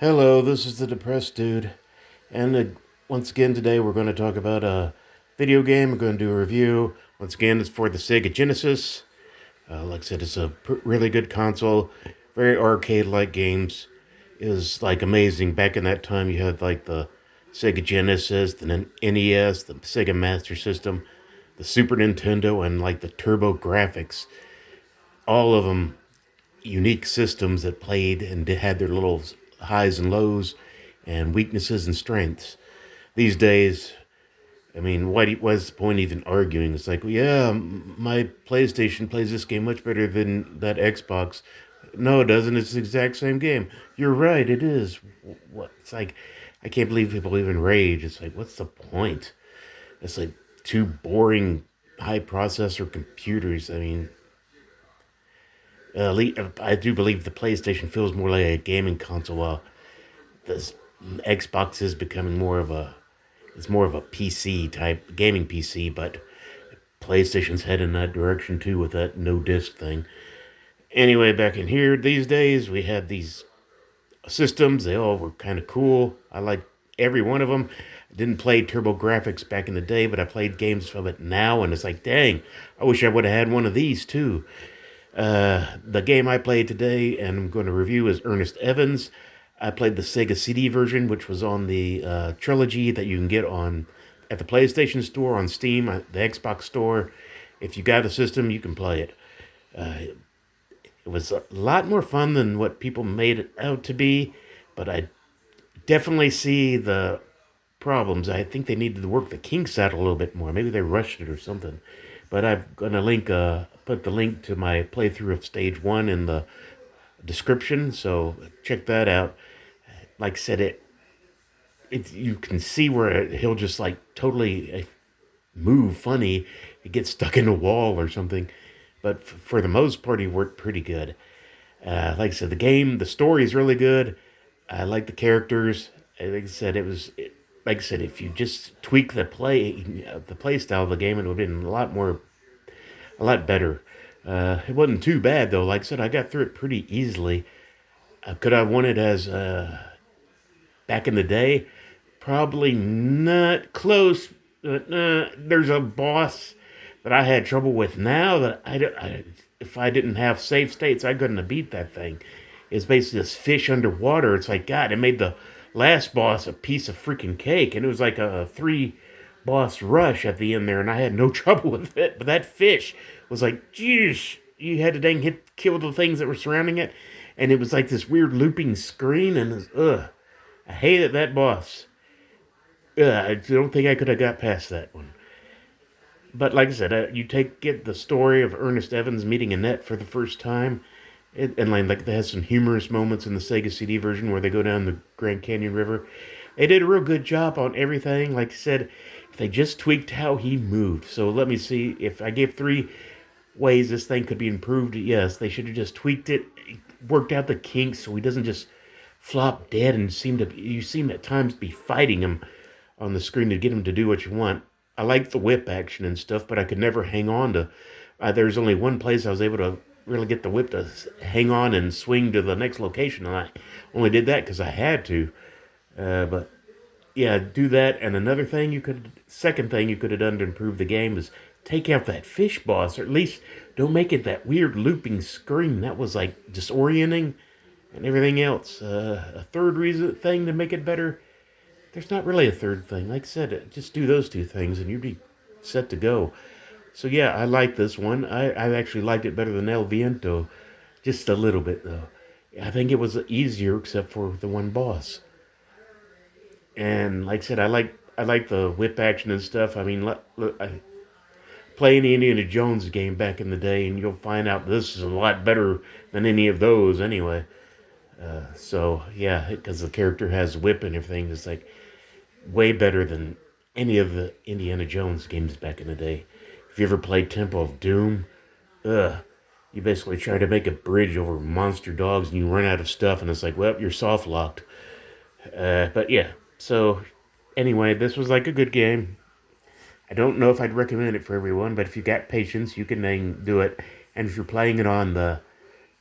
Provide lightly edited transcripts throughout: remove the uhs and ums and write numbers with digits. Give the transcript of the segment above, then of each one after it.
Hello, this is the Depressed Dude, and once again today we're going to talk about a video game. We're going to do a review. Once again, it's for the Sega Genesis. Like I said, it's a really good console, very arcade-like games. Is like amazing. Back in that time, you had like the Sega Genesis, the NES, the Sega Master System, the Super Nintendo, and like the Turbo Graphics. All of them unique systems that played and had their little highs and lows and weaknesses and strengths. These days, I mean, what's the point even arguing? It's like, well, yeah, my PlayStation plays this game much better than that Xbox. No, it doesn't. It's the exact same game. You're right, it is. What? It's like, I can't believe people even rage. It's like, what's the point? It's like two boring high processor computers. I mean, I do believe the PlayStation feels more like a gaming console, while the Xbox is becoming more of a PC type gaming PC, but PlayStation's heading in that direction too with that no disc thing. Anyway, back in here these days, we had these systems. They all were kind of cool. I like every one of them. I didn't play Turbo Graphics back in the day, but I played games from it now, and it's like, dang, I wish I would have had one of these too. The game I played today and I'm going to review is Earnest Evans. I played the Sega CD version, which was on the trilogy that you can get on at the PlayStation Store, on Steam, the Xbox Store. If you got a system, you can play it. It was a lot more fun than what people made it out to be, but I definitely see the problems. I think they needed to work the kinks out a little bit more. Maybe they rushed it or something. But I'm gonna put the link to my playthrough of Stage One in the description, so check that out. Like I said, it you can see where he'll just like totally move funny. He gets stuck in a wall or something, but for the most part, he worked pretty good. Like I said, the story is really good. I like the characters. Like I said, like I said, if you just tweak the play style of the game, it would have been a lot better. It wasn't too bad though. Like I said, I got through it pretty easily. Could I have won it as back in the day? Probably not close. But there's a boss that I had trouble with now that if I didn't have save states, I couldn't have beat that thing. It's basically this fish underwater. It's like, God, it made the last boss a piece of freaking cake. And it was like a three boss rush at the end there, and I had no trouble with it. But that fish was like, geez, you had to kill the things that were surrounding it. And it was like this weird looping screen, and I hated that boss. I don't think I could have got past that one. But like I said, get the story of Ernest Evans meeting Annette for the first time, and like they have some humorous moments in the Sega CD version where they go down the Grand Canyon River. They did a real good job on everything. Like I said, they just tweaked how he moved. So let me see if I gave three ways this thing could be improved. Yes, they should have just tweaked it, worked out the kinks so he doesn't just flop dead and you seem at times to be fighting him on the screen to get him to do what you want. I like the whip action and stuff, but I could never hang on to. There's only one place I was able to really get the whip to hang on and swing to the next location, and I only did that because I had to. But yeah, do that. And second thing you could have done to improve the game is take out that fish boss, or at least don't make it that weird looping screen. That was like disorienting and everything else. A third reason thing to make it better, there's not really a third thing. Like I said, just do those two things and you'd be set to go. So yeah, I like this one. I actually liked it better than El Viento, just a little bit though. I think it was easier except for the one boss. And like I said, I like the whip action and stuff. I mean, I play any Indiana Jones game back in the day, and you'll find out this is a lot better than any of those anyway. So yeah, because the character has whip and everything, it's like way better than any of the Indiana Jones games back in the day. If you ever played Temple of Doom, ugh, you basically try to make a bridge over monster dogs and you run out of stuff, and it's like, well, you're soft locked. But yeah, so anyway, this was like a good game. I don't know if I'd recommend it for everyone, but if you got patience, you can do it. And if you're playing it on the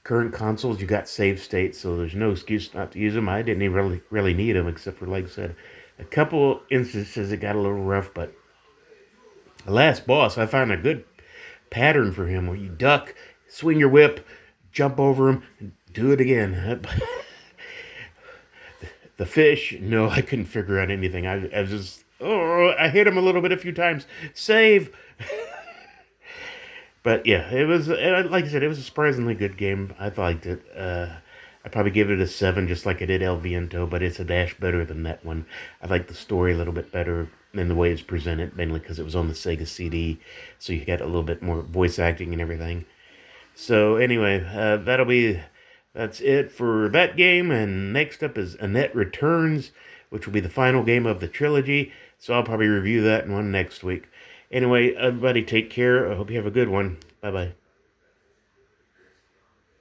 current consoles, you got save states, so there's no excuse not to use them. I didn't even really need them, except for, like I said, a couple instances it got a little rough. But the last boss, I found a good pattern for him where you duck, swing your whip, jump over him, and do it again. The fish, no, I couldn't figure out anything. I was just, oh, I hit him a little bit a few times. Save! But yeah, it was, like I said, it was a surprisingly good game. I liked it. I'd probably give it a 7, just like I did El Viento, but it's a dash better than that one. I like the story a little bit better than the way it's presented, mainly because it was on the Sega CD, so you got a little bit more voice acting and everything. So anyway, that's it for that game. And next up is Annette Returns, which will be the final game of the trilogy. So I'll probably review that one next week. Anyway, everybody take care. I hope you have a good one. Bye bye.